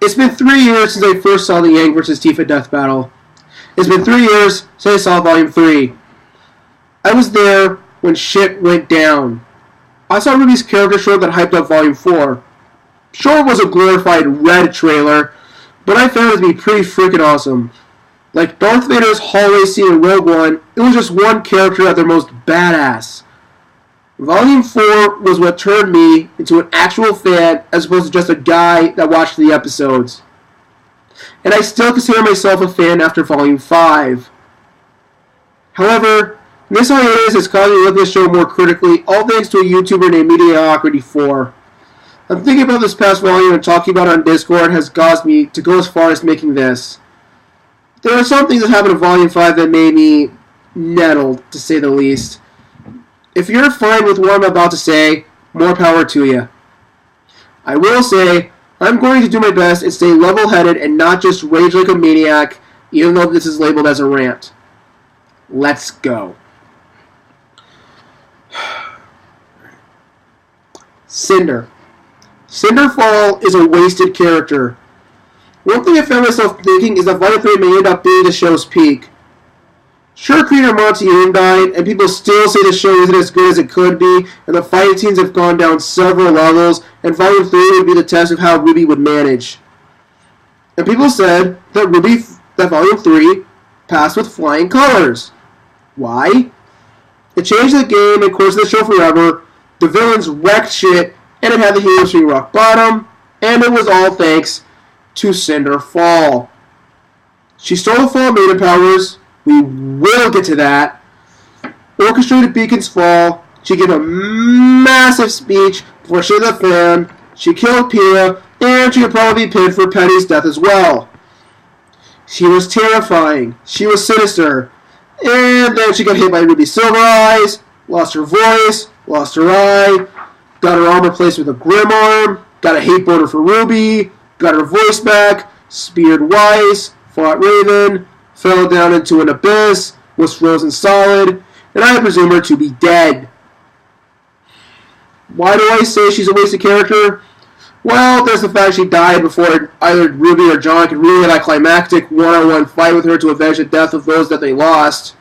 It's been 3 years since I first saw the Yang vs. Tifa death battle. It's been 3 years since I saw Volume 3. I was there when shit went down. I saw RWBY's character show that hyped up Volume 4. Sure, it was a glorified Red trailer, but I found it to be pretty freaking awesome. Like Darth Vader's hallway scene in Rogue One, it was just one character at their most badass. Volume 4 was what turned me into an actual fan as opposed to just a guy that watched the episodes. And I still consider myself a fan after Volume 5. However, this hiatus has caused me to look at the show more critically, all thanks to a YouTuber named Mediocrity4. I'm thinking about this past volume and talking about it on Discord has caused me to go as far as making this. There are some things that happened in Volume 5 that made me nettled, to say the least. If you're fine with what I'm about to say, more power to you. I will say, I'm going to do my best and stay level-headed and not just rage like a maniac, even though this is labeled as a rant. Let's go. Cinder. Cinderfall is a wasted character. One thing I found myself thinking is that Volume 3 may end up being the show's peak. Sure, creator Monty Yoon died, and people still say the show isn't as good as it could be, and the fighting scenes have gone down several levels, and Volume 3 would be the test of how RWBY would manage. And people said that Volume 3 passed with flying colors. Why? It changed the game and course of the show forever, the villains wrecked shit, and it had the heroes reach rock bottom, and it was all thanks to Cinderfall. She stole the Fall Maiden powers. We will get to that. Orchestrated Beacon's fall. She gave a massive speech before she hit the fan. She killed Pia, and she could probably be pinned for Penny's death as well. She was terrifying. She was sinister. And then she got hit by Ruby Silver Eyes, lost her voice, lost her eye, got her arm replaced with a Grim Arm, got a hate border for Ruby, got her voice back, speared Weiss, fought Raven, fell down into an abyss, was frozen solid, and I presume her to be dead. Why do I say she's a wasted character? Well, there's the fact she died before either Ruby or John could really have a climactic one-on-one fight with her to avenge the death of those that they lost.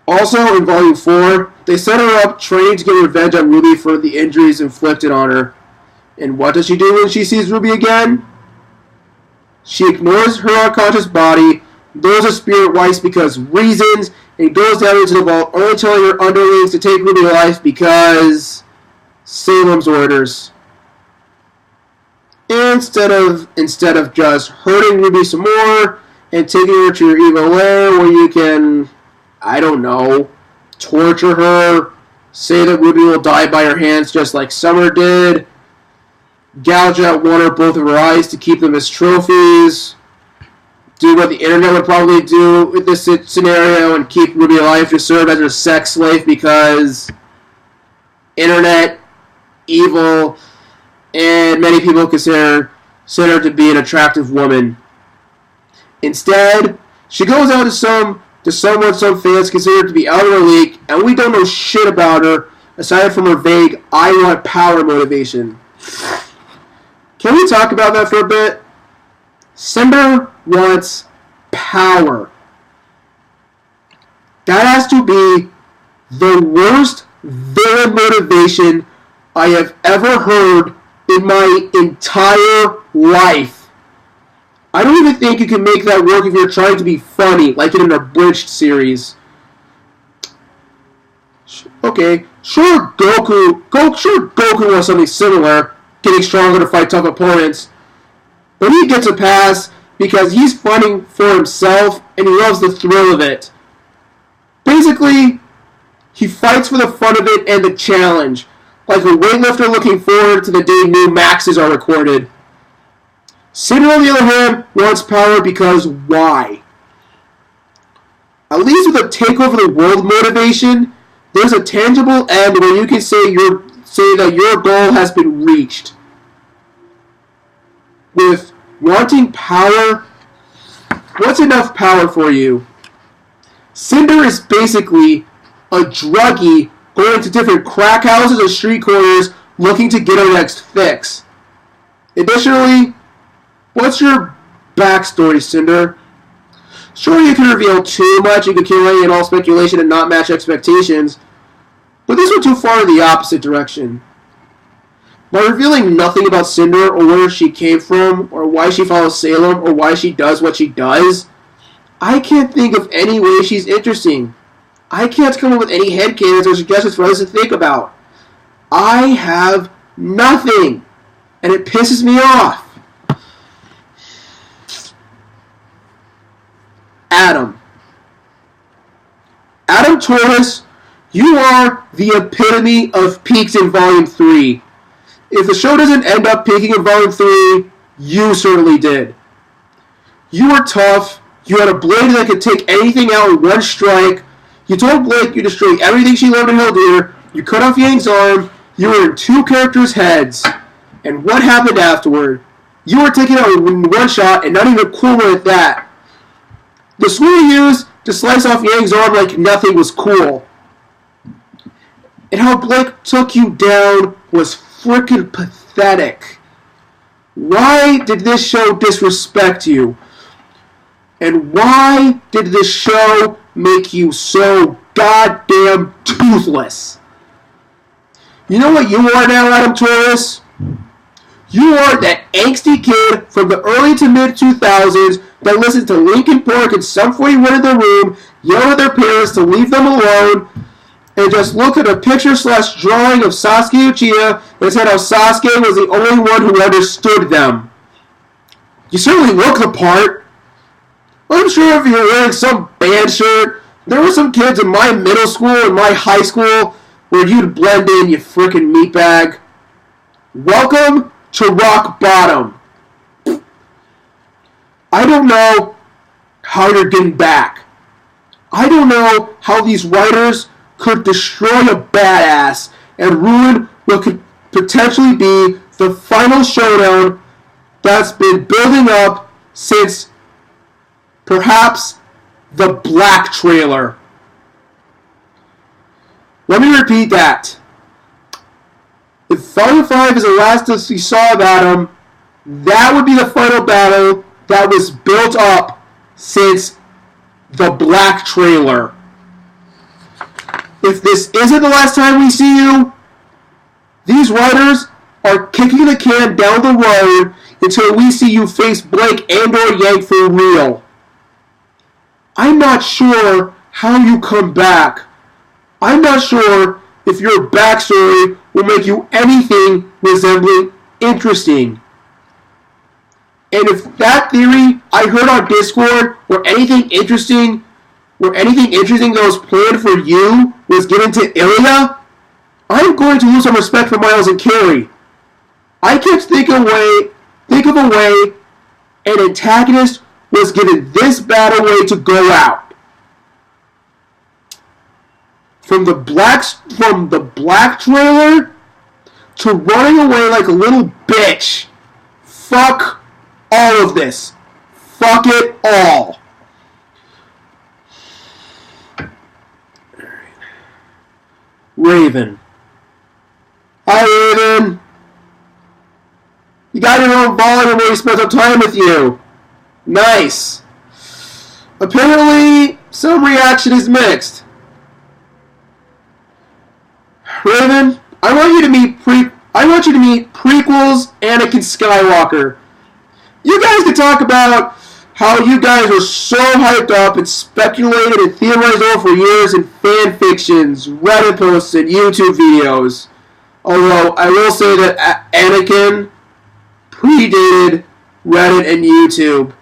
Also, in Volume 4, they set her up training to get revenge on Ruby for the injuries inflicted on her. And what does she do when she sees Ruby again? She ignores her unconscious body, throws a spirit Weiss because reasons, and goes down into the vault, only telling her underlings to take Ruby to life because Salem's orders. Instead of just hurting Ruby some more and taking her to your evil lair where you can, I don't know, torture her, say that Ruby will die by her hands just like Summer did, gouge out one or both of her eyes to keep them as trophies, do what the internet would probably do with this scenario and keep Ruby alive to serve as her sex slave because internet, evil, and many people consider her to be an attractive woman. Instead, she goes out to someone some fans consider to be out of her league, and we don't know shit about her aside from her vague "I want power" motivation. Can we talk about that for a bit? Cinder wants power. That has to be the worst villain motivation I have ever heard in my entire life. I don't even think you can make that work if you're trying to be funny, like in an abridged series. Okay, sure Goku wants something similar, getting stronger to fight tough opponents, but he gets a pass because he's fighting for himself and he loves the thrill of it. Basically, he fights for the fun of it and the challenge, like a weightlifter looking forward to the day new maxes are recorded. Cinder, on the other hand, wants power because why? At least with a take over the world motivation, there's a tangible end where you can say that your goal has been reached. With wanting power, what's enough power for you? Cinder is basically a druggie going to different crack houses or street corners looking to get her next fix. Additionally, what's your backstory, Cinder? Sure, you can reveal too much, you can kill any and all speculation and not match expectations, but this went too far in the opposite direction. By revealing nothing about Cinder or where she came from, or why she follows Salem, or why she does what she does, I can't think of any way she's interesting. I can't come up with any headcanons or suggestions for others to think about. I have nothing, and it pisses me off. Adam Torres, you are the epitome of peaks in Volume 3. If the show doesn't end up peaking in Volume 3, you certainly did. You were tough. You had a blade that could take anything out in one strike. You told Blake you destroyed everything she loved and held dear. You cut off Yang's arm. You were in two characters' heads. And what happened afterward? You were taken out in one shot, and not even cooler at that. The swing you used to slice off Yang's arm like nothing was cool. And how Blake took you down was freaking pathetic. Why did this show disrespect you? And why did this show make you so goddamn toothless? You know what you are now, Adam Torres? You are that angsty kid from the early to mid 2000s that listened to Linkin Park and Sum 41 in their room, yelled at their parents to leave them alone, and just looked at a picture/drawing of Sasuke Uchiha and said how Sasuke was the only one who understood them. You certainly look the part. I'm sure if you're wearing some band shirt, there were some kids in my middle school and my high school where you'd blend in, you frickin' meatbag. Welcome to rock bottom. I don't know how you're getting back. I don't know how these writers could destroy a badass and ruin what could potentially be the final showdown that's been building up since perhaps the Black trailer. Let me repeat that. If Volume 5 is the last we saw of Adam, that would be the final battle that was built up since the Black trailer. If this isn't the last time we see you, these writers are kicking the can down the road until we see you face Blake and/or Yang for real. I'm not sure how you come back. I'm not sure if your backstory will make you anything resembling interesting. And if that theory I heard on Discord where anything interesting that was planned for you was given to Ilya, I'm going to lose some respect for Miles and Carrie. I can't think of a way an antagonist was given this bad a way to go out. From the Black trailer to running away like a little bitch. Fuck all of this. Fuck it all. Raven. Hi, Raven. You got your own volume where we spent some time with you. Nice. Apparently, some reaction is mixed. Raven, I want you to meet prequels Anakin Skywalker. You guys can talk about how you guys were so hyped up and speculated and theorized over for years in fan fictions, Reddit posts, and YouTube videos. Although I will say that Anakin predated Reddit and YouTube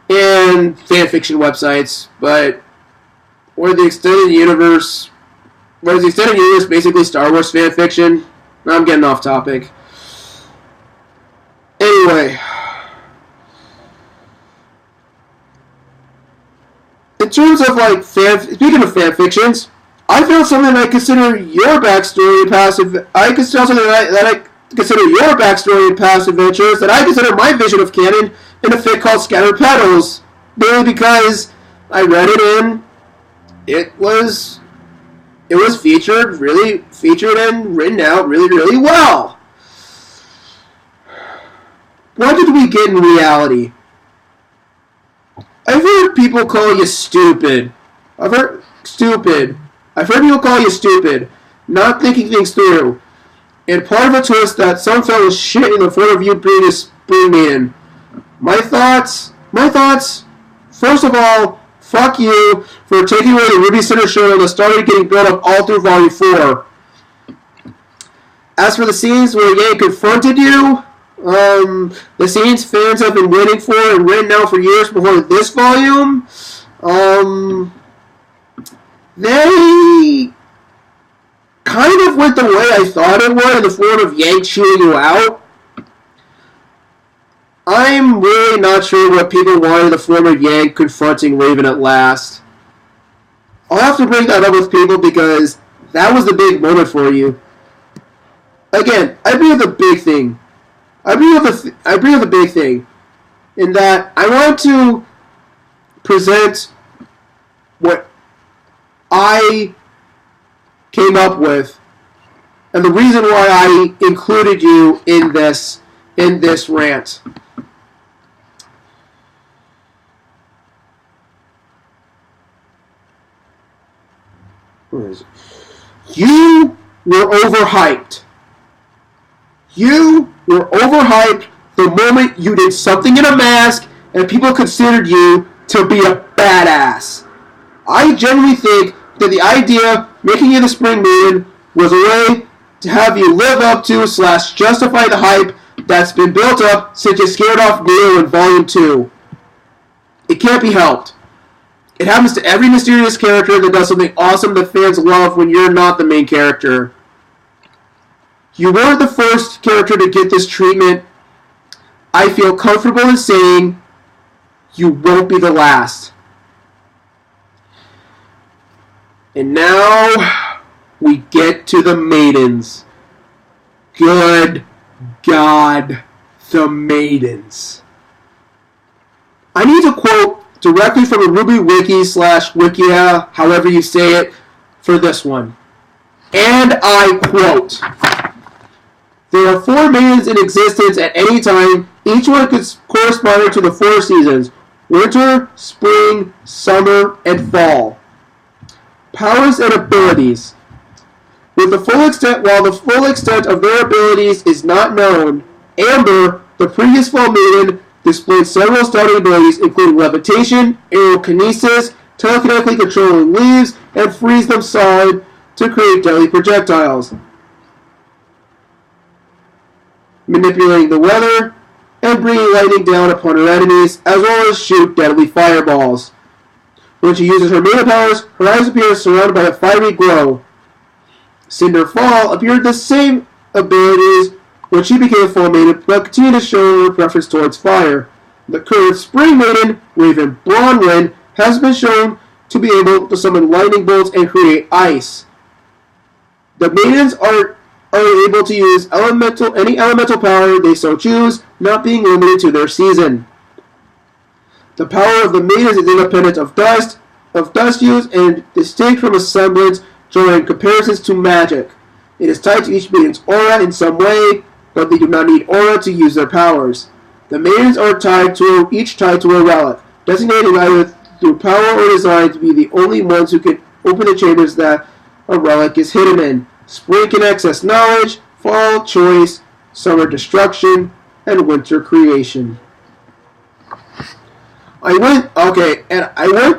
and fanfiction websites, but where the extended universe basically Star Wars fanfiction? I'm getting off topic. Anyway, in terms of speaking of fanfictions, I found something that I consider your backstory and past. I consider something that I consider your backstory and past adventures that I consider my vision of canon in a fic called Scattered Petals, mainly because I read it in. It was featured and written out really, really well. what did we get in reality? I've heard people call you stupid. I've heard people call you stupid, not thinking things through. And part of it was that some felt was shit in the form of you being a spring maiden. My thoughts, first of all, fuck you for taking away the Ruby Center show that started getting built up all through Volume 4. As for the scenes where Yang confronted you, the scenes fans have been waiting for and written out for years before this volume, they kind of went the way I thought it would in the form of Yang chewing you out. I'm really not sure what people wanted in the form of Yang confronting Raven at last. I'll have to bring that up with people because that was the big moment for you. Again, I bring up the big thing. I bring up the big thing in that I want to present what I came up with and the reason why I included you in this rant. Where is it? You were overhyped. You were overhyped the moment you did something in a mask and people considered you to be a badass. I genuinely think that the idea of making you the Spring Maiden was a way to have you live up to / justify the hype that's been built up since you scared off Neo in Volume 2. It can't be helped. It happens to every mysterious character that does something awesome that fans love when you're not the main character. You weren't the first character to get this treatment. I feel comfortable in saying you won't be the last. And now we get to the maidens. Good God, the maidens. I need to quote directly from the RWBY Wiki / Wikia, however you say it, for this one. And I quote, "There are 4 maidens in existence at any time, each one corresponding to the 4 seasons, winter, spring, summer, and fall. Powers and abilities. While the full extent of their abilities is not known, Amber, the previous fall maiden, displayed several starting abilities including levitation, aerokinesis, telekinetically controlling leaves, and freeze them solid to create deadly projectiles, manipulating the weather, and bringing lightning down upon her enemies, as well as shoot deadly fireballs. When she uses her maiden powers, her eyes appear surrounded by a fiery glow. Cinder Fall appeared the same abilities when she became a full maiden, but continued to show her preference towards fire. The current Spring Maiden, Raven Blondewind, has been shown to be able to summon lightning bolts and create ice. The maidens are able to use any elemental power they so choose, not being limited to their season. The power of the maidens is independent of dust use and distinct from a semblance, drawing comparisons to magic. It is tied to each maiden's aura in some way, but they do not need aura to use their powers. The maidens are each tied to a relic, designated either through power or design to be the only ones who can open the chambers that a relic is hidden in. Spring can access knowledge, fall choice, summer destruction, and winter creation. I went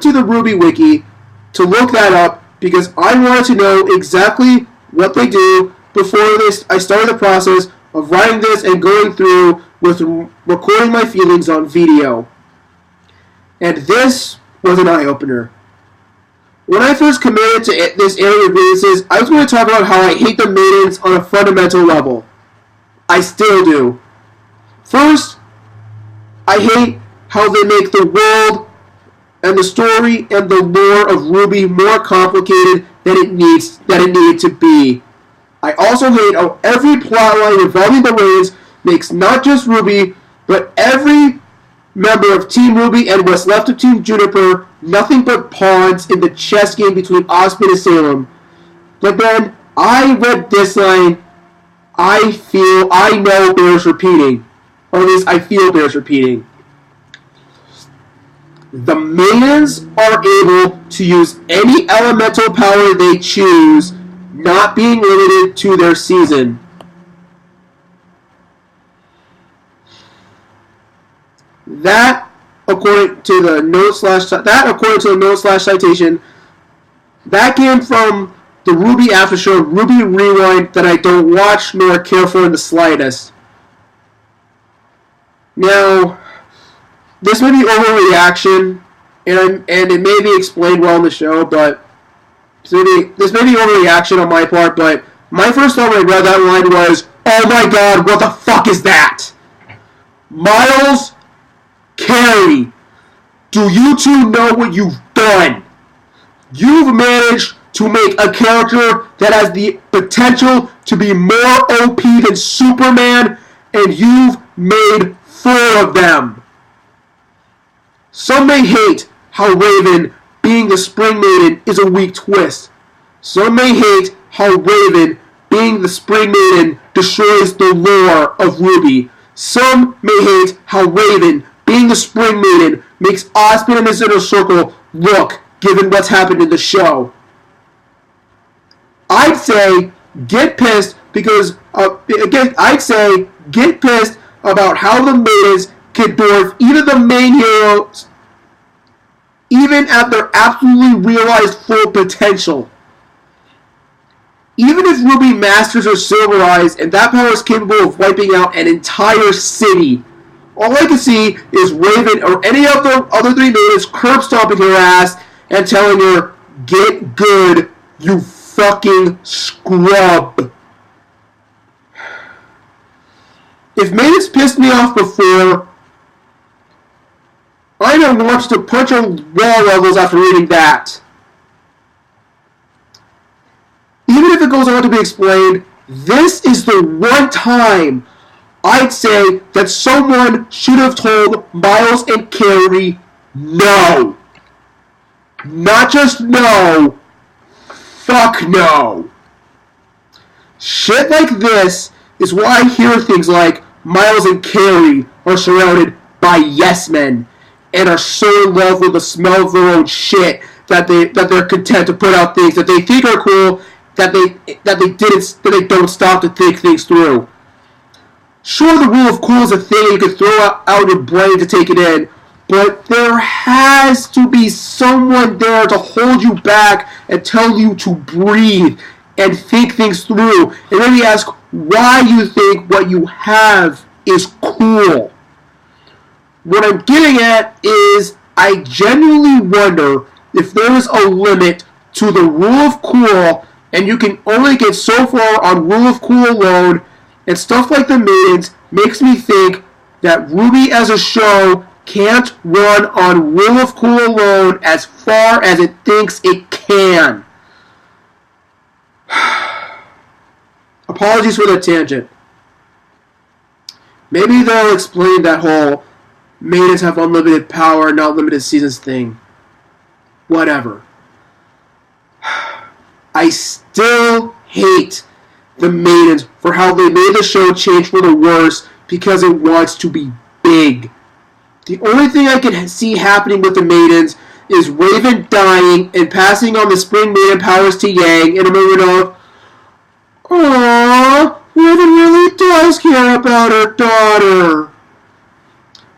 to the RWBY Wiki to look that up because I wanted to know exactly what they do before I started the process of writing this and going through with recording my feelings on video. And this was an eye-opener. When I first committed to this area of releases, I was going to talk about how I hate the maidens on a fundamental level. I still do. First, I hate how they make the world and the story and the lore of RWBY more complicated than it needed to be. I also hate how every plotline involving the maidens makes not just RWBY, but every member of Team RWBY and what's left of Team Juniper nothing but pawns in the chess game between Osmond and Salem. But then I read this line, I know bears repeating. or at least I feel bears repeating. The maidens are able to use any elemental power they choose, not being limited to their season. That, according to the note slash citation, that came from the RWBY after show, RWBY Rewind, that I don't watch nor care for in the slightest. Now, this may be overreaction, and it may be explained well in the show, but this may be overreaction on my part, but my first thought when I read that line was, oh my god, what the fuck is that? Miles, Carey, do you two know what you've done? You've managed to make a character that has the potential to be more OP than Superman, and you've made 4 of them. Some may hate how Raven being the Spring Maiden is a weak twist. Some may hate how Raven being the Spring Maiden destroys the lore of RWBY. Some may hate how Raven being the Spring Maiden makes Osmond and his inner circle look, given what's happened in the show. I'd say get pissed because, get pissed about how the maidens can dwarf even the main heroes, even at their absolutely realized full potential. Even if RWBY masters are Silver Eyes and that power is capable of wiping out an entire city, all I can see is Raven or any of the other 3 maidens curb stomping her ass and telling her, get good, you fucking scrub. If maidens pissed me off before, I don't want to punch on wall levels after reading that. Even if it goes on to be explained, this is the one time I'd say that someone should have told Miles and Carey no. Not just no, fuck no. Shit like this is why I hear things like Miles and Carey are surrounded by yes men and are so in love with the smell of their own shit that they're content to put out things that they think are cool that they don't stop to think things through. Sure, the rule of cool is a thing you can throw out your brain to take it in, but there has to be someone there to hold you back and tell you to breathe and think things through and maybe ask why you think what you have is cool. What I'm getting at is I genuinely wonder if there is a limit to the rule of cool and you can only get so far on rule of cool alone, and stuff like the maidens makes me think that RWBY as a show can't run on rule of cool alone as far as it thinks it can. Apologies for the tangent. Maybe they'll explain that whole maidens have unlimited power, not limited seasons thing. Whatever. I still hate the maidens for how they made the show change for the worse because it wants to be big. The only thing I can see happening with the maidens is Raven dying and passing on the Spring Maiden powers to Yang in a moment of, aww, Raven really does care about her daughter.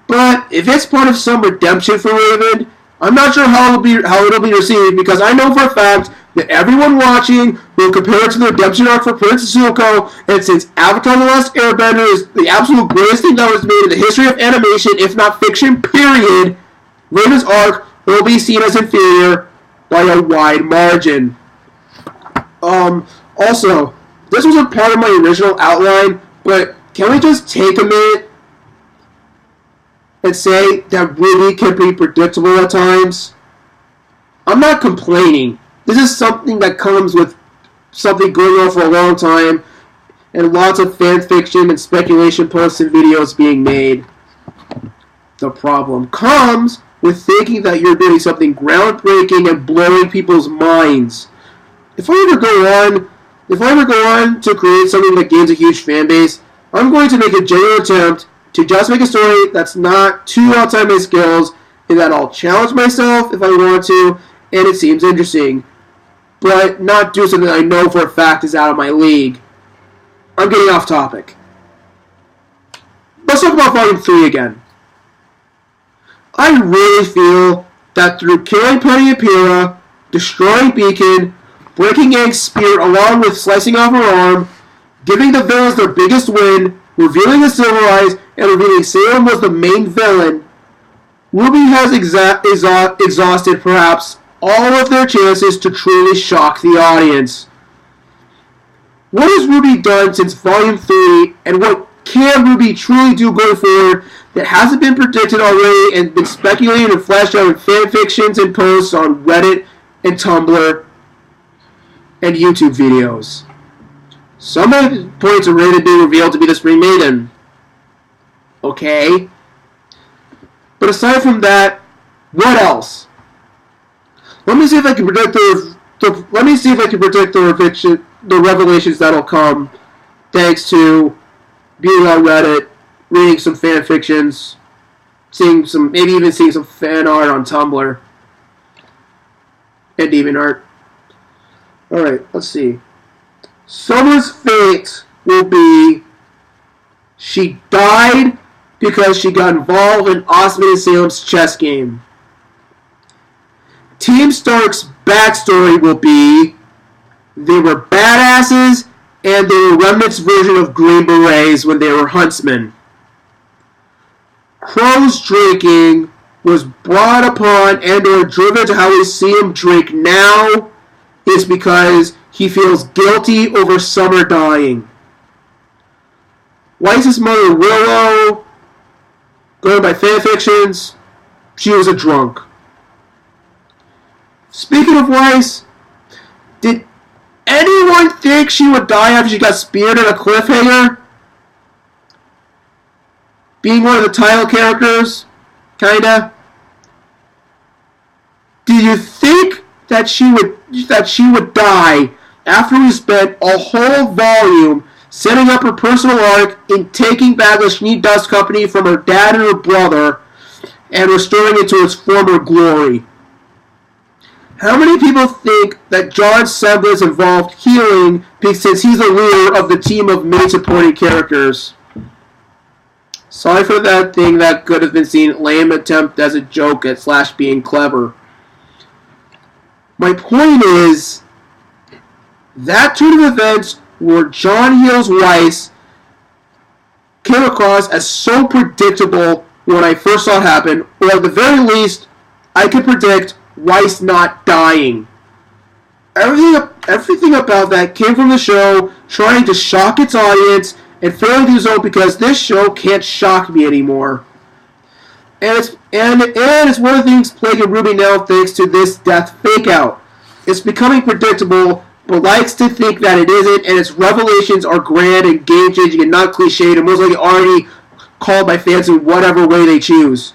But if it's part of some redemption for Raven, I'm not sure how it'll be received because I know for a fact that everyone watching will compare it to the redemption arc for Princess Zuko, and since Avatar The Last Airbender is the absolute greatest thing that was made in the history of animation, if not fiction, period, Raven's arc will be seen as inferior by a wide margin. Also, this wasn't part of my original outline, but can we just take a minute and say that RWBY can be predictable at times? I'm not complaining. This is something that comes with something going on for a long time and lots of fan fiction and speculation posts and videos being made. The problem comes with thinking that you're doing something groundbreaking and blowing people's minds. If I ever go on to create something that gains a huge fan base, I'm going to make a genuine attempt to just make a story that's not too outside my skills, and that I'll challenge myself if I want to, and it seems interesting, but not do something I know for a fact is out of my league. I'm getting off topic. Let's talk about Volume 3 again. I really feel that through killing Penny and Pyrrha, destroying Beacon, breaking Aang's spear along with slicing off her arm, giving the villains their biggest win, revealing the Silver Eyes, and revealing Salem was the main villain, RWBY has exhausted perhaps all of their chances to truly shock the audience. What has RWBY done since Volume 3, and what can RWBY truly do going forward that hasn't been predicted already and been speculated and fleshed out in fanfictions and posts on Reddit and Tumblr and YouTube videos? Some of the points are ready to be revealed to be the Spring Maiden. Okay. But aside from that, what else? Let me see if I can predict the revelations that'll come thanks to being on Reddit, reading some fan fictions, maybe even seeing some fan art on Tumblr and DeviantArt. Alright, let's see. Summer's fate will be she died because she got involved in Osmond and Salem's chess game. Team Stark's backstory will be they were badasses and they were Remnant's version of Green Berets when they were huntsmen. Crow's drinking was brought upon and or driven to how we see him drink now is because he feels guilty over Summer dying. Weiss's mother Willow, going by fanfictions, she was a drunk. Speaking of Weiss, did anyone think she would die after she got speared in a cliffhanger? Being one of the title characters, kinda. Do you think that she would die after we spent a whole volume setting up her personal arc in taking back the Shnee Dust Company from her dad and her brother and restoring it to its former glory? How many people think that John Semblance involved healing since he's the leader of the team of main supporting characters? Sorry for that thing that could have been seen lame attempt as a joke at / being clever. My point is, that turn of events where John heals Weiss came across as so predictable when I first saw it happen, or at the very least, I could predict Weiss not dying. Everything about that came from the show trying to shock its audience and failing to do so because this show can't shock me anymore. And it's one of the things plaguing RWBY now thanks to this death fake-out. It's becoming predictable, but likes to think that it isn't, and its revelations are grand and game-changing and not cliched and most likely already called by fans in whatever way they choose.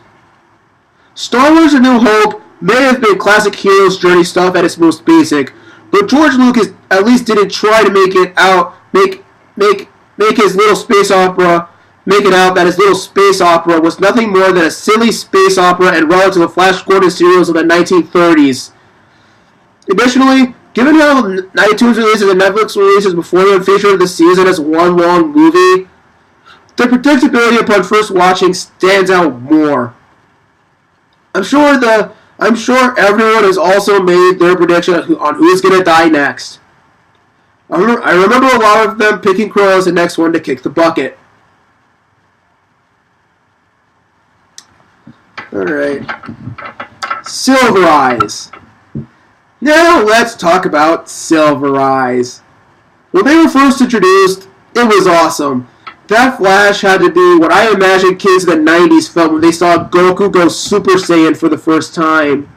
Star Wars A New Hope may have been classic hero's journey stuff at its most basic, but George Lucas at least didn't try to make it out his little space opera, make it out that his little space opera was nothing more than a silly space opera and relative to the Flash Gordon serials of the 1930s. Additionally, given how iTunes releases and Netflix releases before them featured the season as one long movie, the predictability upon first watching stands out more. I'm sure everyone has also made their prediction on who's going to die next. I remember a lot of them picking Crow as the next one to kick the bucket. Alright. Silver Eyes. Now let's talk about Silver Eyes. When they were first introduced, it was awesome. That flash had to be what I imagine kids in the 90s felt when they saw Goku go Super Saiyan for the first time.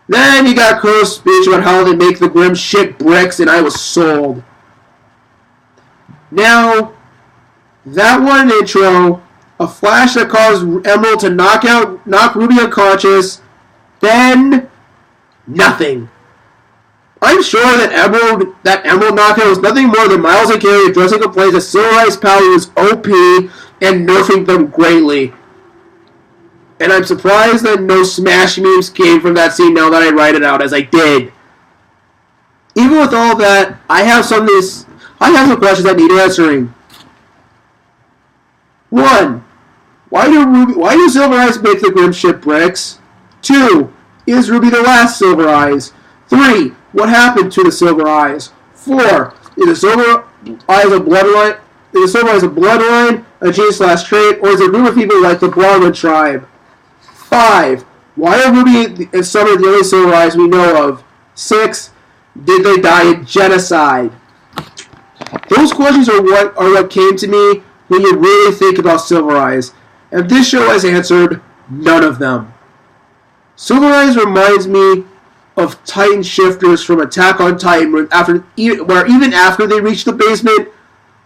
Then you got Crow's speech about how they make the grim shit bricks, and I was sold. Now, that one intro, a flash that caused Emerald to knock RWBY unconscious, then nothing. I'm sure that Emerald knockout was nothing more than Miles and Carey addressing complaints that Silver Eye's power was OP and nerfing them greatly. And I'm surprised that no Smash memes came from that scene now that I write it out, as I did. Even with all that, I have some questions that need answering. 1. Why do Silver Eyes make the Grim ship bricks? 2. Is Ruby the last Silver Eyes? 3. What happened to the Silver Eyes? 4. Is the Silver Eyes a bloodline? Is the Silver Eyes a bloodline, a gene/trait, or is it a group of people like the Brahmin tribe? 5. Why are Ruby and Summer the only Silver Eyes we know of? 6. Did they die in genocide? Those questions are what came to me when you really think about Silver Eyes, and this show has answered none of them. Silver Eyes reminds me of Titan shifters from Attack on Titan, where even after they reach the basement,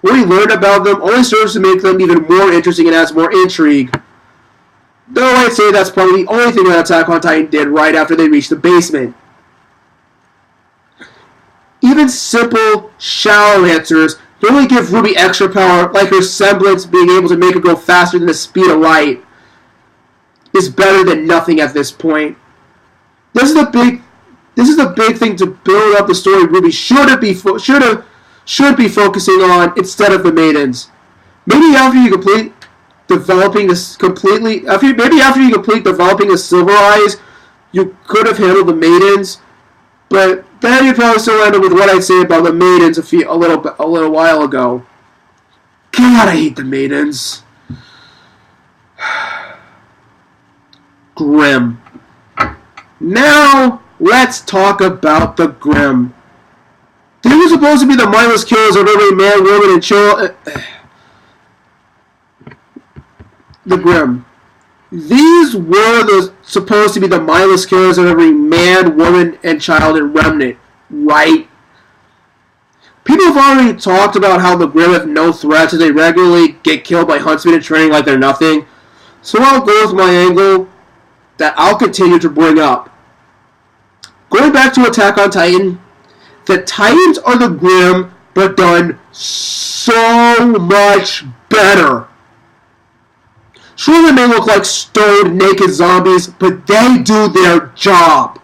what we learned about them only serves to make them even more interesting and adds more intrigue. Though I'd say that's probably the only thing that Attack on Titan did right after they reached the basement. Even simple, shallow answers don't really give Ruby extra power, like her semblance being able to make her go faster than the speed of light is better than nothing at this point. This is the big thing to build up the story Ruby should be focusing on instead of the maidens. Maybe after you complete developing the Silver Eyes, you could have handled the maidens, but then you probably still end up with what I'd say about the maidens a little while ago. God, I hate the maidens. Grim. Now, let's talk about the Grim. They were supposed to be the mindless killers of every man, woman, and child. The Grim. These were supposed to be the mindless killers of every man, woman, and child in Remnant, right? People have already talked about how the Grim have no threats as they regularly get killed by huntsmen in training like they're nothing. So I'll go with my angle that I'll continue to bring up. Going back to Attack on Titan, the Titans are the Grim, but done so much better. Sure, they may look like stoned, naked zombies, but they do their job.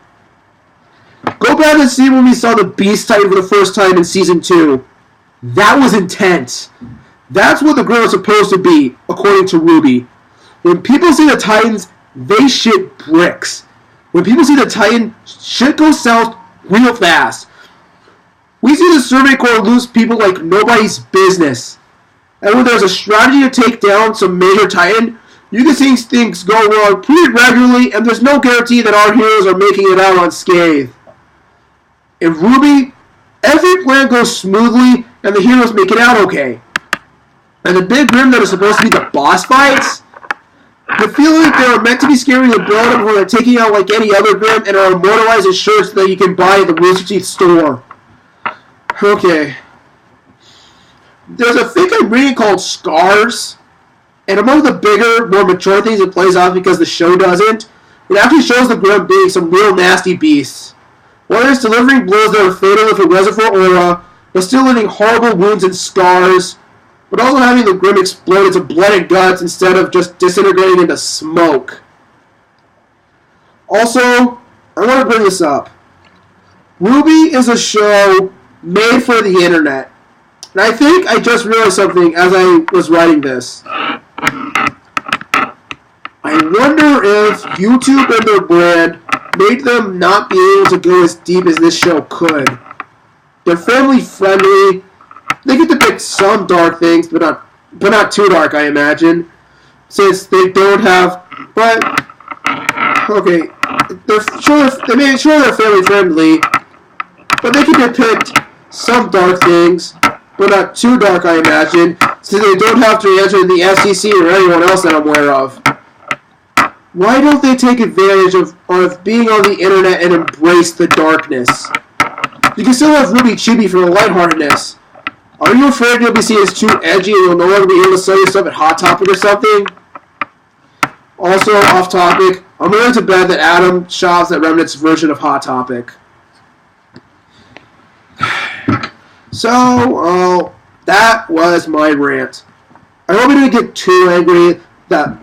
Go back and see when we saw the Beast Titan for the first time in Season 2. That was intense. That's what the Grim are supposed to be, according to RWBY. When people see the Titans, they shit bricks. When people see the Titan, shit goes south real fast. We see the Survey Corps lose people like nobody's business. And when there's a strategy to take down some major Titan, you can see things go wrong pretty regularly, and there's no guarantee that our heroes are making it out unscathed. In RWBY, every plan goes smoothly, and the heroes make it out okay. And the big Grim that are supposed to be the boss fights, the feeling like they are meant to be scary to build up before they're taking out like any other Grim and are immortalized in shirts that you can buy at the Rooster Teeth store. Okay. There's a thing I'm reading called Scars, and among the bigger, more mature things it plays off because the show doesn't, it actually shows the Grim being some real nasty beasts. Whether it's delivering blows that are fatal with a reservoir aura, but still leaving horrible wounds and scars, but also having the Grim explode into blood and guts instead of just disintegrating into smoke. Also, I want to bring this up. RWBY is a show made for the internet. And I think I just realized something as I was writing this. I wonder if YouTube and their brand made them not be able to go as deep as this show could. They're family friendly. They can depict some dark things, but not too dark, I imagine. Since they don't have, but okay, they made sure they're family friendly, but they can depict some dark things, but not too dark, I imagine, since they don't have to answer the FCC or anyone else that I'm aware of. Why don't they take advantage of being on the internet and embrace the darkness? You can still have RWBY Chibi for the lightheartedness. Are you afraid you'll be seen as too edgy and you'll no longer be able to sell your stuff at Hot Topic or something? Also, off topic, I'm willing to bet that Adam shops at Remnant's version of Hot Topic. So, that was my rant. I hope I didn't get too angry that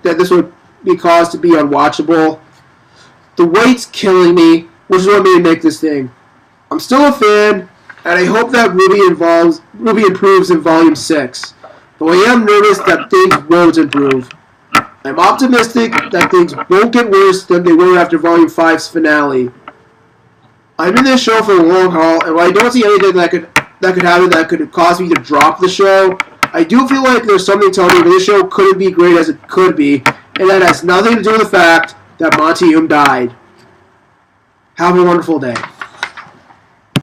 this would be caused to be unwatchable. The weight's killing me, which is what made me make this thing. I'm still a fan, and I hope that RWBY improves in Volume 6. Though I am nervous that things won't improve. I'm optimistic that things won't get worse than they were after Volume 5's finale. I'm in this show for the long haul, and while I don't see anything that could happen that could cause me to drop the show, I do feel like there's something telling me that this show couldn't be great as it could be, and that has nothing to do with the fact that Monty died. Have a wonderful day.